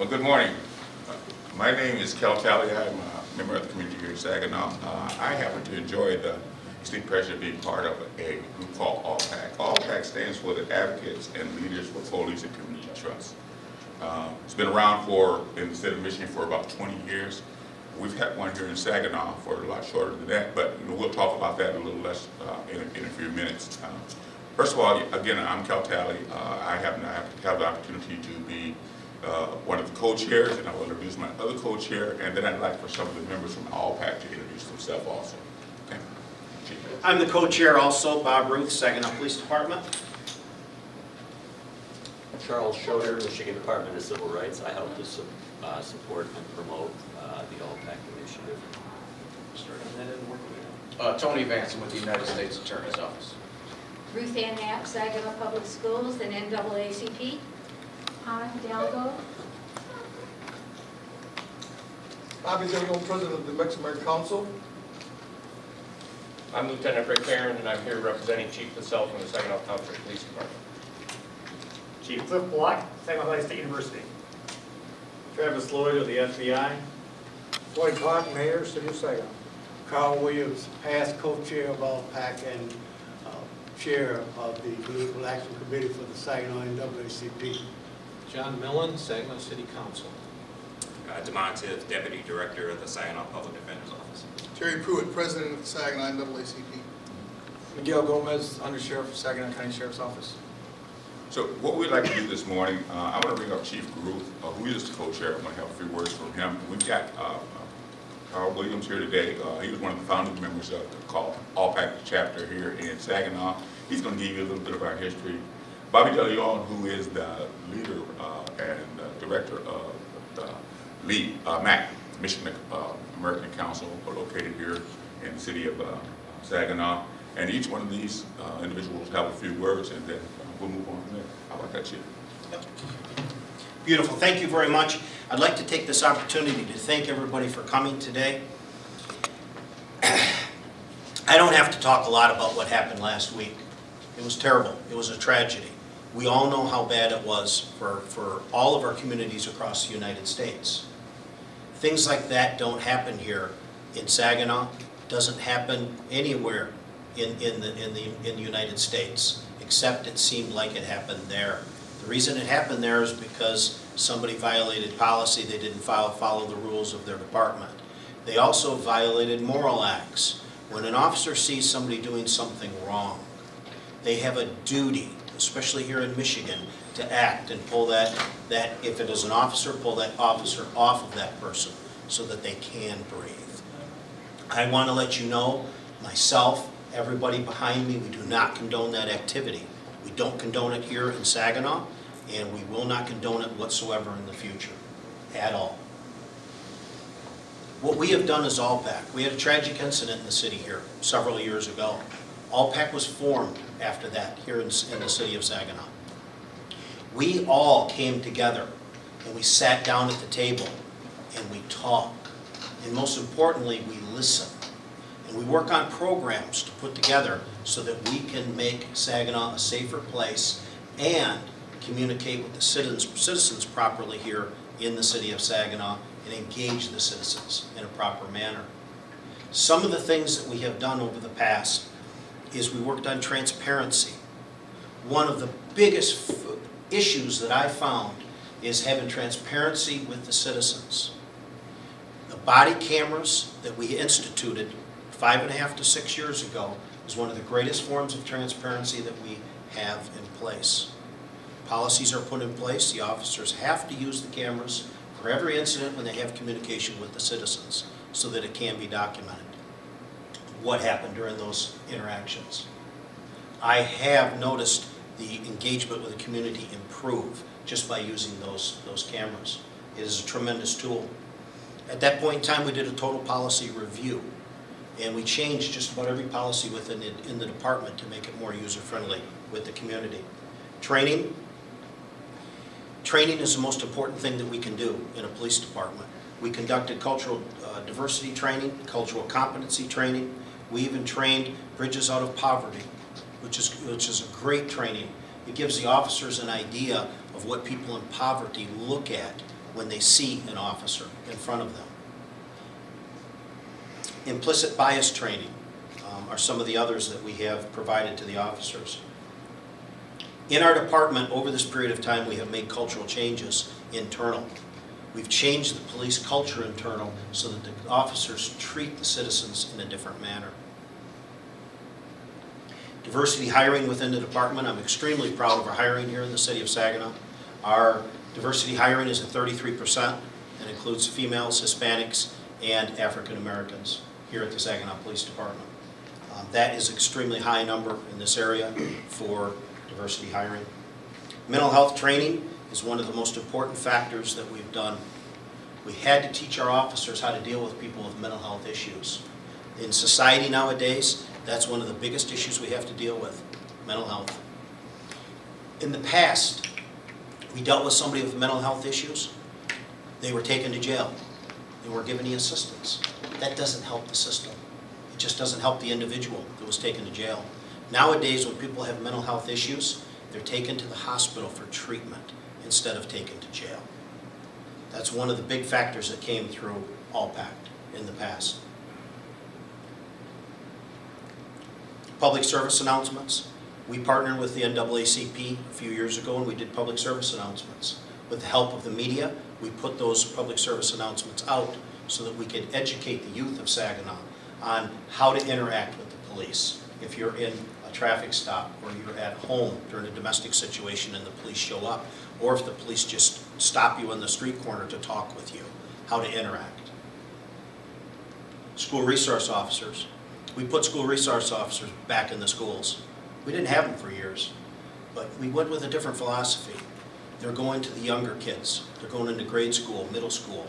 Well, good morning. My name is Kel Talley. I'm a member of the community here in Saginaw. I happen to enjoy the distinct pleasure of being part of a group called ALPACT. ALPACT stands for the Advocates and Leaders for Police and Community Trust. It's been around in the state of Michigan for about 20 years. We've had one here in Saginaw for a lot shorter than that, but we'll talk about that a little less in a few minutes. First of all, again, I'm Kel Talley. I have the opportunity to be one of the co-chairs, and I will introduce my other co-chair, and then I'd like for some of the members from ALPACT to introduce themselves also. Okay. I'm the co-chair also, Bob Ruth, Saginaw Police Department. Charles Schoder, Michigan Department of Civil Rights. I help to support and promote the ALPACT initiative. Tony Vanson with the United States Attorney's Office. Ruth Ann Knapp, Saginaw Public Schools and NAACP. Hidalgo. Bobby Gilberto, President of the Mexican Council. I'm Lieutenant Rick Barron, and I'm here representing Chief Patel from the Saginaw Township Police Department. Chief Cliff Block, Saginaw Valley State University. Travis Lloyd of the FBI. Floyd Clark, Mayor, City of Saginaw. Carl Williams, past co-chair of ALPACT and chair of the Political Action Committee for the Saginaw NAACP. John Millen, Saginaw City Council. DeMontive, Deputy Director of the Saginaw Public Defender's Office. Terry Pruitt, President of the Saginaw NAACP. Miguel Gomez, Undersheriff of Saginaw County Sheriff's Office. So what we'd like to do this morning, I want to bring up Chief Ruth, who is the co-chair. I'm going to have a few words from him. We've got Carl Williams here today. He was one of the founding members of the ALPACT chapter here in Saginaw. He's going to give you a little bit of our history. Bobby De Leon, who is the leader and director of the MAC, Michigan American Council, located here in the city of Saginaw. And each one of these individuals have a few words, and then we'll move on from there. How about that, Chief? Yep. Beautiful. Thank you very much. I'd like to take this opportunity to thank everybody for coming today. I don't have to talk a lot about what happened last week. It was terrible. It was a tragedy. We all know how bad it was for all of our communities across the United States. Things like that don't happen here in Saginaw. Doesn't happen anywhere in the United States, except it seemed like it happened there. The reason it happened there is because somebody violated policy. They didn't follow the rules of their department. They also violated moral acts. When an officer sees somebody doing something wrong, they have a duty, especially here in Michigan, to act and pull that if it is an officer, pull that officer off of that person so that they can breathe. I want to let you know, myself, everybody behind me, we do not condone that activity. We don't condone it here in Saginaw, and we will not condone it whatsoever in the future, at all. What we have done is ALPACT. We had a tragic incident in the city here several years ago. ALPACT was formed after that here in the city of Saginaw. We all came together and we sat down at the table and we talk. And most importantly, we listen. And we work on programs to put together so that we can make Saginaw a safer place and communicate with the citizens properly here in the city of Saginaw and engage the citizens in a proper manner. Some of the things that we have done over the past is we worked on transparency. One of the biggest issues that I found is having transparency with the citizens. The body cameras that we instituted 5.5 to 6 years ago is one of the greatest forms of transparency that we have in place. Policies are put in place. The officers have to use the cameras for every incident when they have communication with the citizens so that it can be documented. What happened during those interactions? I have noticed the engagement with the community improve just by using those cameras. It is a tremendous tool. At that point in time, we did a total policy review, and we changed just about every policy within in the department to make it more user-friendly with the community. Training. Training is the most important thing that we can do in a police department. We conducted cultural diversity training, cultural competency training. We even trained Bridges Out of Poverty, which is a great training. It gives the officers an idea of what people in poverty look at when they see an officer in front of them. Implicit bias training are some of the others that we have provided to the officers. In our department, over this period of time, we have made cultural changes internal. We've changed the police culture internal so that the officers treat the citizens in a different manner. Diversity hiring within the department. I'm extremely proud of our hiring here in the city of Saginaw. Our diversity hiring is at 33% and includes females, Hispanics, and African Americans here at the Saginaw Police Department. That is an extremely high number in this area for diversity hiring. Mental health training is one of the most important factors that we've done. We had to teach our officers how to deal with people with mental health issues. In society nowadays, that's one of the biggest issues we have to deal with, mental health. In the past, we dealt with somebody with mental health issues, they were taken to jail. They weren't given any assistance. That doesn't help the system. It just doesn't help the individual that was taken to jail. Nowadays, when people have mental health issues, they're taken to the hospital for treatment instead of taken to jail. That's one of the big factors that came through ALPACT in the past. Public service announcements. We partnered with the NAACP a few years ago and we did public service announcements. With the help of the media, we put those public service announcements out so that we could educate the youth of Saginaw on how to interact with the police. If you're in a traffic stop or you're at home during a domestic situation and the police show up, or if the police just stop you in the street corner to talk with you, how to interact. School resource officers. We put school resource officers back in the schools. We didn't have them for years, but we went with a different philosophy. They're going to the younger kids. They're going into grade school, middle school.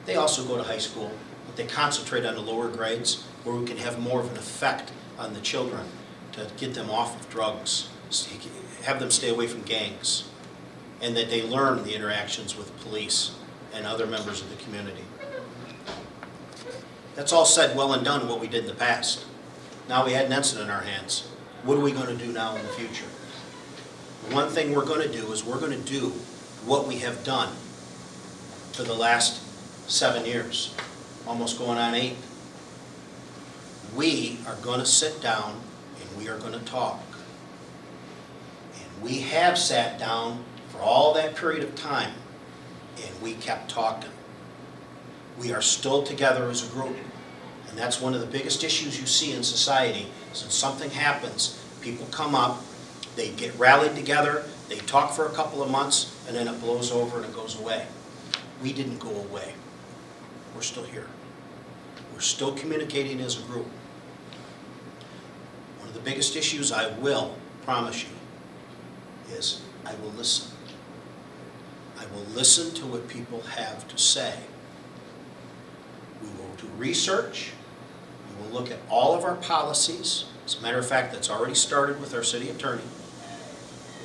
They also go to high school, but they concentrate on the lower grades where we can have more of an effect on the children to get them off of drugs, have them stay away from gangs, and that they learn the interactions with police and other members of the community. That's all said, well and done what we did in the past. Now we had an incident in our hands. What are we going to do now in the future? The one thing we're going to do is we're going to do what we have done for the last 7 years, almost going on 8. We are going to sit down and we are going to talk. And we have sat down for all that period of time and we kept talking. We are still together as a group. And that's one of the biggest issues you see in society is when something happens, people come up, they get rallied together, they talk for a couple of months, and then it blows over and it goes away. We didn't go away. We're still here. We're still communicating as a group. One of the biggest issues I will promise you is I will listen. I will listen to what people have to say. We will do research. We will look at all of our policies. As a matter of fact, that's already started with our city attorney.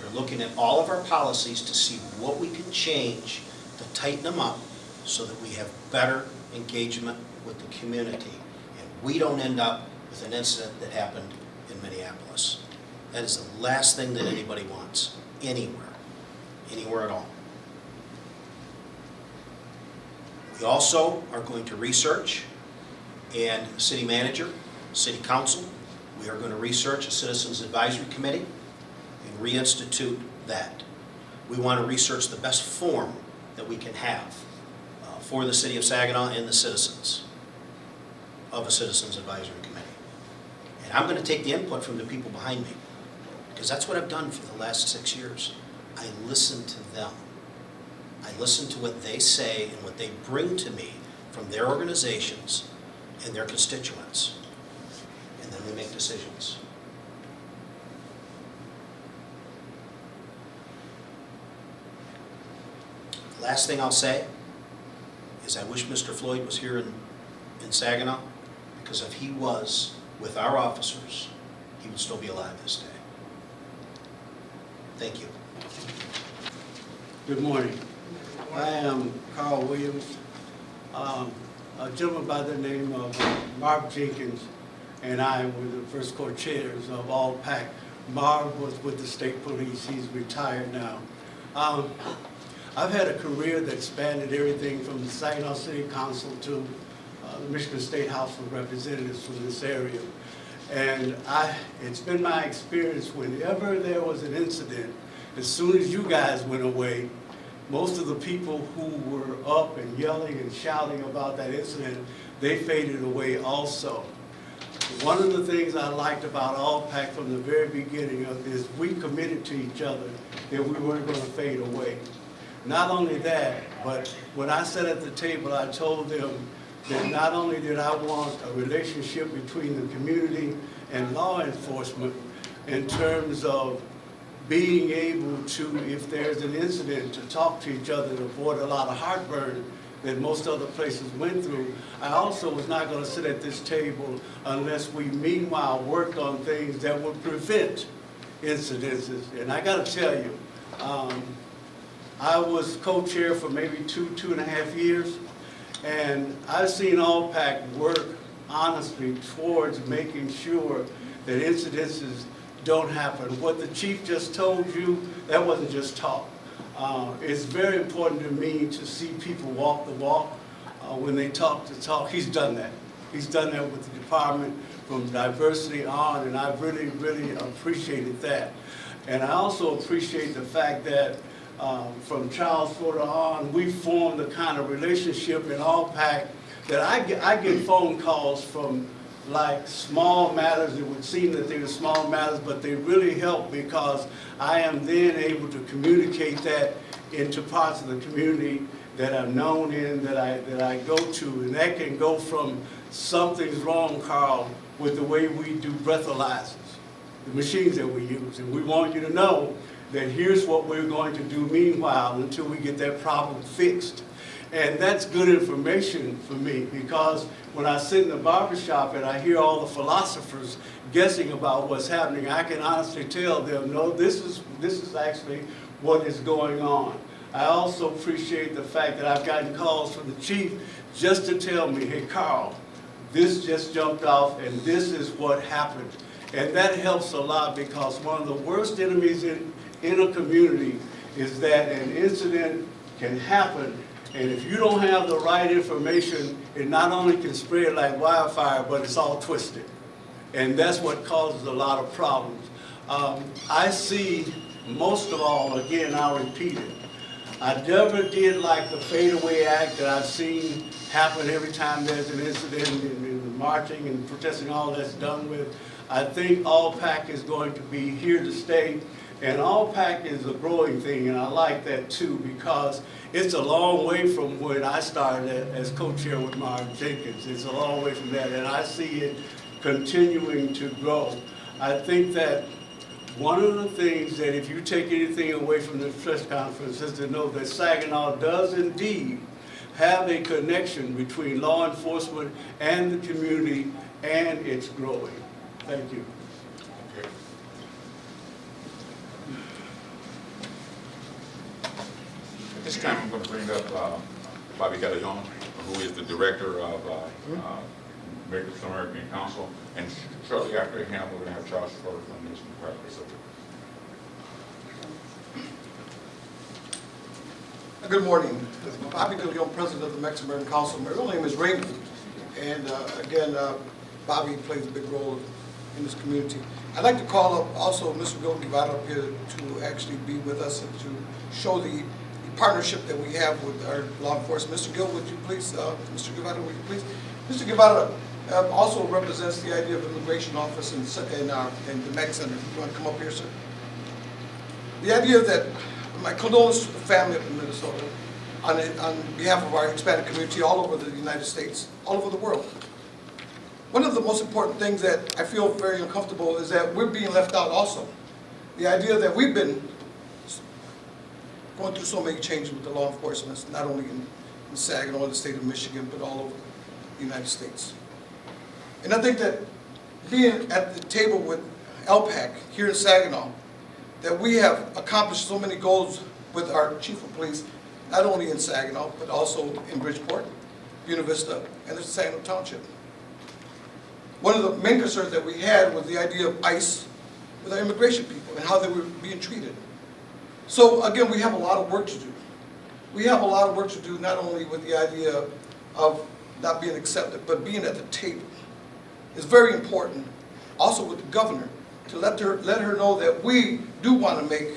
We're looking at all of our policies to see what we can change to tighten them up so that we have better engagement with the community. And we don't end up with an incident that happened in Minneapolis. That is the last thing that anybody wants, anywhere at all. We also are going to research, and city manager, city council, we are going to research a citizens advisory committee and reinstitute that. We want to research the best form that we can have for the city of Saginaw and the citizens of a citizens advisory committee. And I'm going to take the input from the people behind me because that's what I've done for the last 6 years. I listen to them. I listen to what they say and what they bring to me from their organizations and their constituents. And then we make decisions. Last thing I'll say is I wish Mr. Floyd was here in Saginaw, because if he was with our officers, he would still be alive this day. Thank you. Good morning. I am Carl Williams. A gentleman by the name of Marv Jenkins and I were the first co-chairs of ALPACT. Marv was with the state police. He's retired now. I've had a career that spanned everything from the Saginaw City Council to the Michigan State House of Representatives from this area. And it's been my experience whenever there was an incident, as soon as you guys went away, most of the people who were up and yelling and shouting about that incident, they faded away also. One of the things I liked about ALPACT from the very beginning is we committed to each other that we weren't going to fade away. Not only that, but when I sat at the table, I told them that not only did I want a relationship between the community and law enforcement in terms of being able to, if there's an incident, to talk to each other and avoid a lot of heartburn that most other places went through. I also was not going to sit at this table unless we meanwhile worked on things that would prevent incidences. And I got to tell you, I was co-chair for maybe two and a half years, and I've seen ALPACT work honestly towards making sure that incidences don't happen. What the chief just told you, that wasn't just talk. It's very important to me to see people walk the walk. When they talk the talk, he's done that. He's done that with the department from diversity on, and I've really, really appreciated that. And I also appreciate the fact that from Charles Schoder on, we formed the kind of relationship in ALPACT that I get phone calls from like small matters. It would seem that they were small matters, but they really help because I am then able to communicate that into parts of the community that I'm known in, that I go to. And that can go from something's wrong, Carl, with the way we do breathalyzers, the machines that we use. And we want you to know that here's what we're going to do meanwhile until we get that problem fixed. And that's good information for me because when I sit in the barbershop and I hear all the philosophers guessing about what's happening, I can honestly tell them, no, this is actually what is going on. I also appreciate the fact that I've gotten calls from the chief just to tell me, hey, Carl, this just jumped off and this is what happened. And that helps a lot because one of the worst enemies in a community is that an incident can happen, and if you don't have the right information, it not only can spread like wildfire, but it's all twisted. And that's what causes a lot of problems. I see, most of all, again, I'll repeat it, I never did like the fadeaway act that I've seen happen every time there's an incident in the marching and protesting, all that's done with. I think ALPACT is going to be here to stay. And ALPACT is a growing thing, and I like that too because it's a long way from when I started as co-chair with Mark Jenkins. It's a long way from that, and I see it continuing to grow. I think that one of the things that if you take anything away from this press conference is to know that Saginaw does indeed have a connection between law enforcement and the community, and it's growing. Thank you. Okay. At this time, I'm going to bring up Bobby Galeon, who is the director of American Council, and shortly after him, we're going to have Charles Schoder from the Michigan Department. Good morning. Bobby Gilberto, president of the Mexican Council. My real name is Raymond, and again, Bobby plays a big role in this community. I'd like to call up also Mr. Guevara up here to actually be with us and to show the partnership that we have with our law enforcement. Mr. Gil, would you please, Mr. Guevara, would you please? Mr. Guevara also represents the idea of immigration office in the Med Center. You want to come up here, sir? The idea that my condolences to the family up in Minnesota on behalf of our Hispanic community all over the United States, all over the world. One of the most important things that I feel very uncomfortable is that we're being left out also. The idea that we've been going through so many changes with the law enforcement, not only in Saginaw, the state of Michigan, but all over the United States. And I think that being at the table with ALPACT here in Saginaw, that we have accomplished so many goals with our chief of police, not only in Saginaw, but also in Bridgeport, Buena Vista, and the Saginaw Township. One of the main concerns that we had was the idea of ICE with our immigration people and how they were being treated. So again, we have a lot of work to do. We have a lot of work to do, not only with the idea of not being accepted, but being at the table. It's very important, also with the governor, to let her know that we do want to make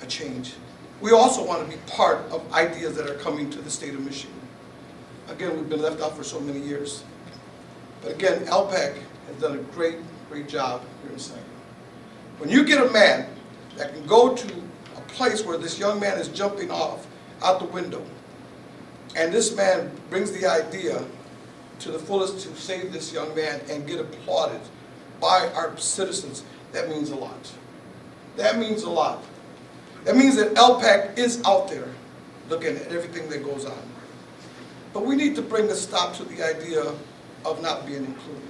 a change. We also want to be part of ideas that are coming to the state of Michigan. Again, we've been left out for so many years. But again, ALPACT has done a great job here in Saginaw. When you get a man that can go to a place where this young man is jumping off out the window, and this man brings the idea to the fullest to save this young man and get applauded by our citizens, that means a lot. That means a lot. That means that ALPACT is out there looking at everything that goes on. But we need to bring a stop to the idea of not being included.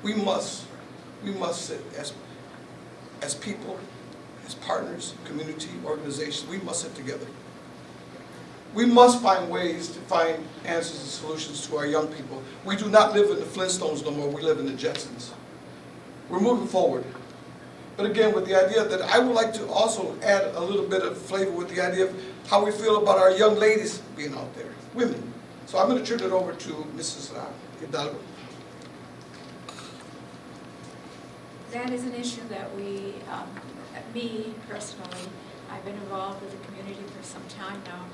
We must sit as people, as partners, community, organizations, we must sit together. We must find ways to find answers and solutions to our young people. We do not live in the Flintstones no more, we live in the Jetsons. We're moving forward. But again, with the idea that I would like to also add a little bit of flavor with the idea of how we feel about our young ladies being out there, women. So I'm going to turn it over to Mrs. Hidalgo. That is an issue that me personally, I've been involved with the community for some time now,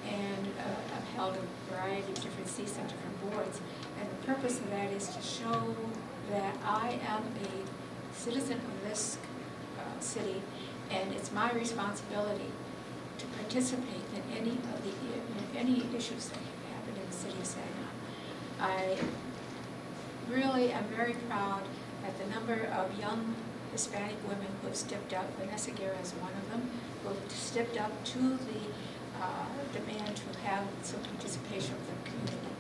and I've held a variety of different seats on different boards. And the purpose of that is to show that I am a citizen of this city, and it's my responsibility to participate in any issues that happen in the city of Saginaw. I really am very proud at the number of young Hispanic women who have stepped up. Vanessa Guerra is one of them, who have stepped up to the demand to have some participation of the community.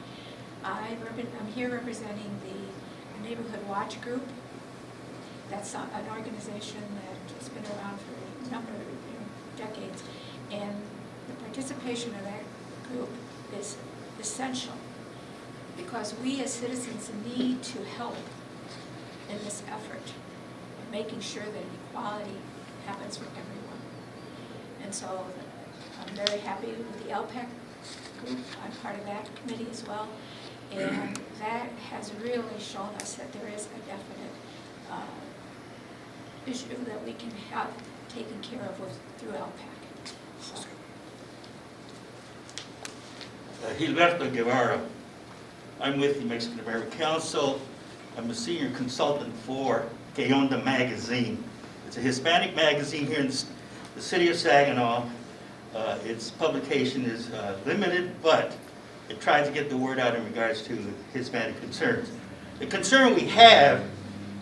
I'm here representing the Neighborhood Watch Group. That's an organization that has been around for a number of decades, and the participation of that group is essential because we as citizens need to help in this effort of making sure that equality happens for everyone. And so I'm very happy with the ALPACT group. I'm part of that committee as well. And that has really shown us that there is a definite issue that we can have taken care of through ALPACT. So. Gilberto Guevara. I'm with the Mexican American Council. I'm a senior consultant for Que Onda magazine. It's a Hispanic magazine here in the city of Saginaw. Its publication is limited, but it tries to get the word out in regards to Hispanic concerns. The concern we have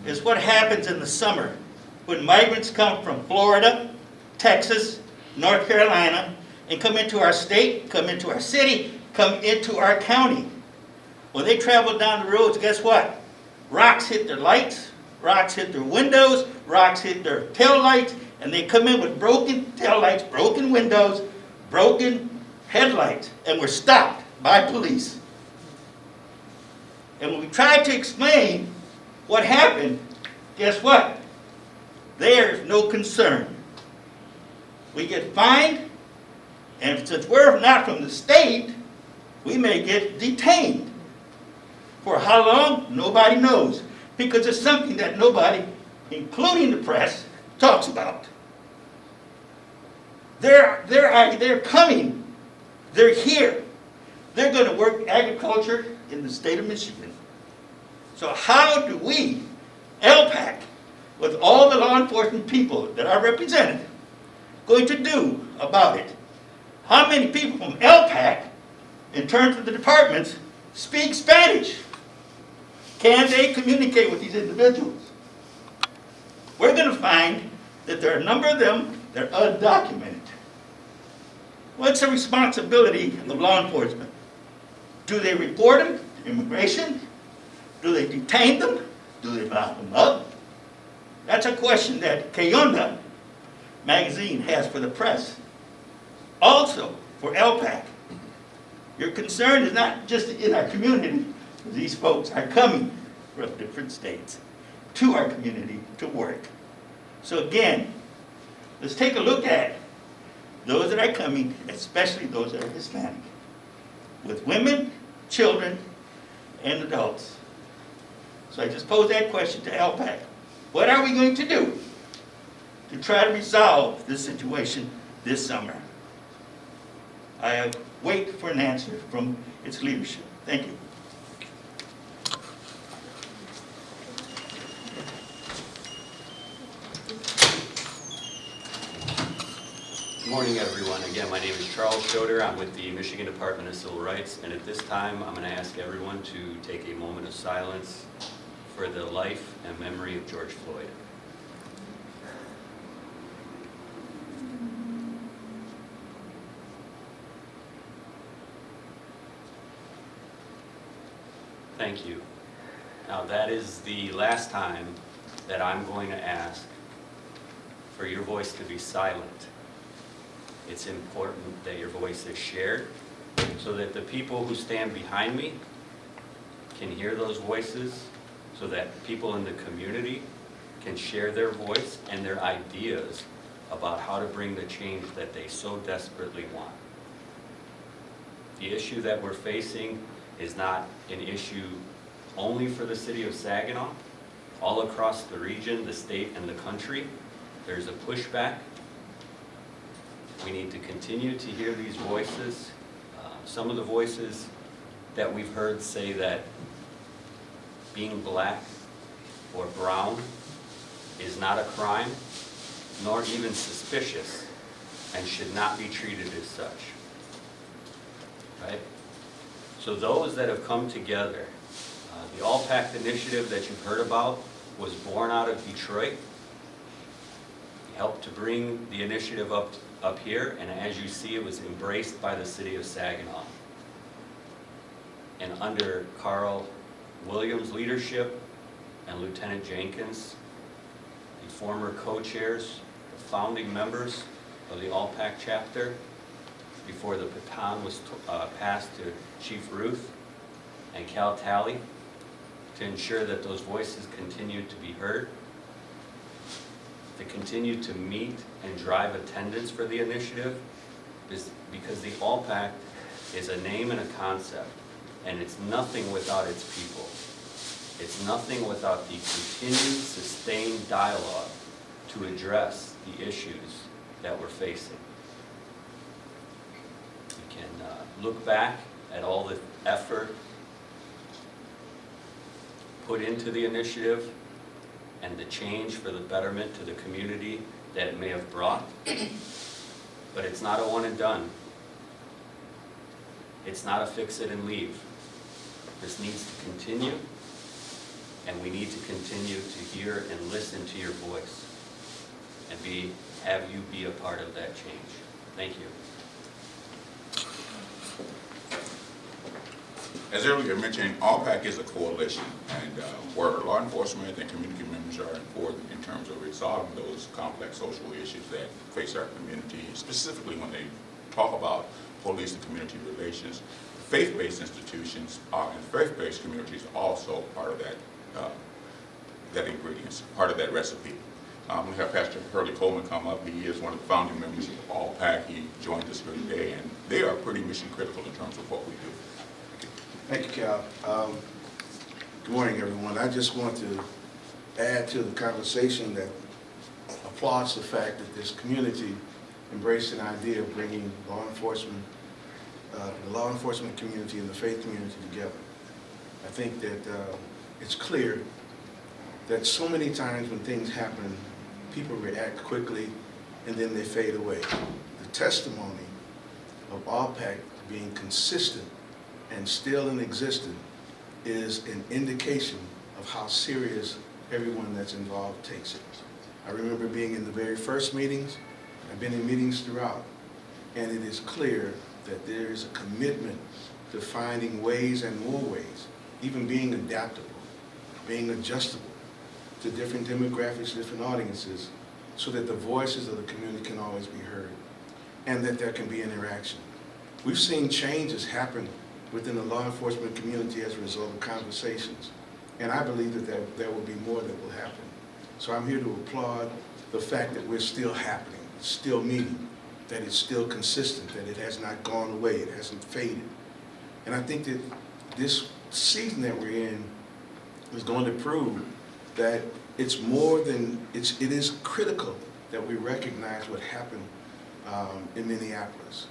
is what happens in the summer when migrants come from Florida, Texas, North Carolina, and come into our state, come into our city, come into our county. When they travel down the roads, guess what? Rocks hit their lights, rocks hit their windows, rocks hit their tail lights, and they come in with broken tail lights, broken windows, broken headlights, and we're stopped by police. And when we try to explain what happened, guess what? There's no concern. We get fined, and since we're not from the state, we may get detained. For how long? Nobody knows. Because it's something that nobody, including the press, talks about. They're coming. They're here. They're going to work agriculture in the state of Michigan. So how do we, ALPACT, with all the law enforcement people that are represented, going to do about it? How many people from ALPACT, in terms of the departments, speak Spanish? Can they communicate with these individuals? We're going to find that there are a number of them that are undocumented. What's the responsibility of law enforcement? Do they report them to immigration? Do they detain them? Do they lock them up? That's a question that Que Onda magazine has for the press. Also, for ALPACT, your concern is not just in our community. These folks are coming from different states to our community to work. So again, let's take a look at those that are coming, especially those that are Hispanic, with women, children, and adults. So I just posed that question to ALPACT. What are we going to do to try to resolve this situation this summer? I wait for an answer from its leadership. Thank you. Good morning, everyone. Again, my name is Charles Schoder. I'm with the Michigan Department of Civil Rights, and at this time, I'm going to ask everyone to take a moment of silence for the life and memory of George Floyd. Thank you. Now, that is the last time that I'm going to ask for your voice to be silent. It's important that your voice is shared so that the people who stand behind me can hear those voices, so that people in the community can share their voice and their ideas about how to bring the change that they so desperately want. The issue that we're facing is not an issue only for the city of Saginaw. All across the region, the state, and the country, there's a pushback. We need to continue to hear these voices. Some of the voices that we've heard say that being black or brown is not a crime, nor even suspicious, and should not be treated as such. Right? So those that have come together, the ALPACT initiative that you've heard about was born out of Detroit. We helped to bring the initiative up here, and as you see, it was embraced by the city of Saginaw. And under Carl Williams' leadership and Lieutenant Jenkins, the former co-chairs, the founding members of the ALPACT chapter, before the baton was passed to Chief Ruth and Cal Talley, to ensure that those voices continued to be heard, to continue to meet and drive attendance for the initiative, is because the ALPACT is a name and a concept, and it's nothing without its people. It's nothing without the continued, sustained dialogue to address the issues that we're facing. We can look back at all the effort put into the initiative and the change for the betterment to the community that it may have brought. But it's not a one and done. It's not a fix it and leave. This needs to continue, and we need to continue to hear and listen to your voice and have you be a part of that change. Thank you. As earlier mentioned, ALPACT is a coalition, and where law enforcement and community members are important in terms of resolving those complex social issues that face our community, specifically when they talk about police and community relations. Faith-based institutions and faith-based communities are also part of that ingredients, part of that recipe. We have Pastor Hurley Coleman come up. He is one of the founding members of ALPACT. He joined us here today, and they are pretty mission critical in terms of what we do. Thank you, Cal. Good morning, everyone. I just want to add to the conversation that applauds the fact that this community embraced an idea of bringing law enforcement, the law enforcement community and the faith community together. I think that it's clear that so many times when things happen, people react quickly and then they fade away. The testimony of ALPACT being consistent and still in existence is an indication of how serious everyone that's involved takes it. I remember being in the very first meetings. I've been in meetings throughout, and it is clear that there is a commitment to finding ways and more ways, even being adaptable, being adjustable to different demographics, different audiences, so that the voices of the community can always be heard, and that there can be interaction. We've seen changes happen within the law enforcement community as a result of conversations. And I believe that there will be more that will happen. So I'm here to applaud the fact that we're still happening, still meeting, that it's still consistent, that it has not gone away, it hasn't faded. And I think that this season that we're in is going to prove that it's more than, it is critical that we recognize what happened in Minneapolis,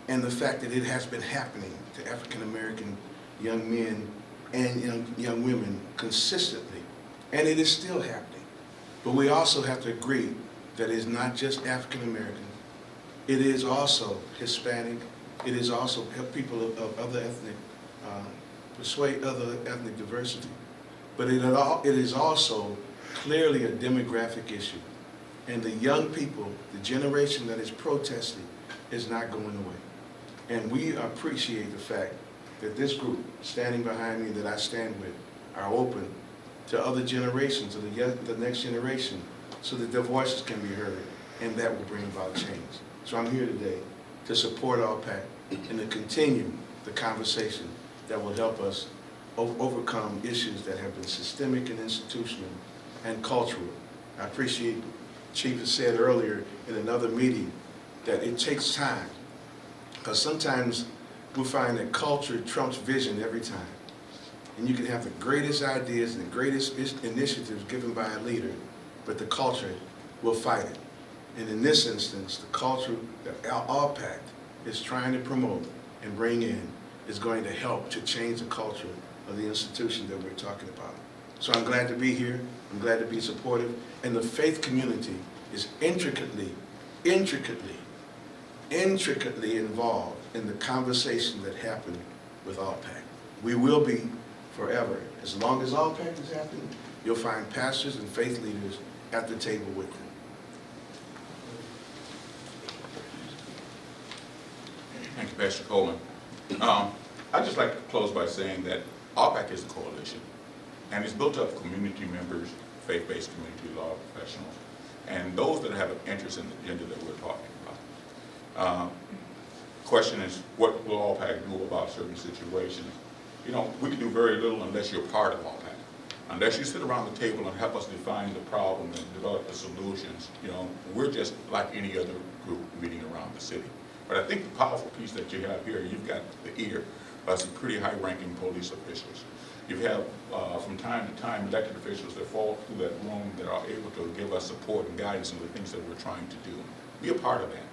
and the fact that it has been happening to African-American young men and young women consistently, and it is still happening. But we also have to agree that it's not just African-American, it is also Hispanic, it is also people of other ethnic, other ethnic diversity. But it is also clearly a demographic issue. And the young people, the generation that is protesting, is not going away. And we appreciate the fact that this group standing behind me, that I stand with, are open to other generations, to the next generation, so that their voices can be heard, and that will bring about change. So I'm here today to support ALPACT and to continue the conversation that will help us overcome issues that have been systemic and institutional and cultural. I appreciate Chief has said earlier in another meeting that it takes time, because sometimes we find that culture trumps vision every time. And you can have the greatest ideas and the greatest initiatives given by a leader, but the culture will fight it. And in this instance, the culture that ALPACT is trying to promote and bring in is going to help to change the culture of the institution that we're talking about. So I'm glad to be here. I'm glad to be supportive. And the faith community is intricately involved in the conversation that happened with ALPACT. We will be forever. As long as ALPACT is happening, you'll find pastors and faith leaders at the table with them. Thank you, Pastor Coleman. I'd just like to close by saying that ALPACT is a coalition, and it's built up of community members, faith-based community law professionals, and those that have an interest in the agenda that we're talking about. Question is, what will ALPACT do about certain situations? You know, we can do very little unless you're part of ALPACT. Unless you sit around the table and help us define the problem and develop the solutions, you know, we're just like any other group meeting around the city. But I think the powerful piece that you have here, you've got the ear of some pretty high-ranking police officials. You have, from time to time, elected officials that fall through that room that are able to give us support and guidance in the things that we're trying to do. Be a part of that.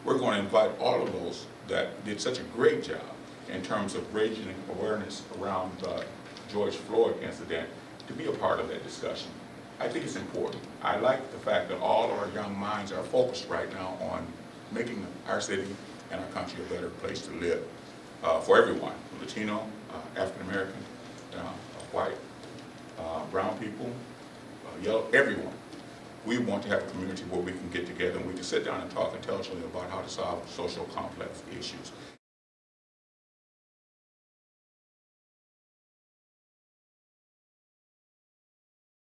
We're going to invite all of those that did such a great job in terms of raising awareness around the George Floyd incident to be a part of that discussion. I think it's important. I like the fact that all of our young minds are focused right now on making our city and our country a better place to live for everyone, Latino, African American, white, brown people, yellow, everyone. We want to have a community where we can get together and we can sit down and talk intelligently about how to solve social complex issues.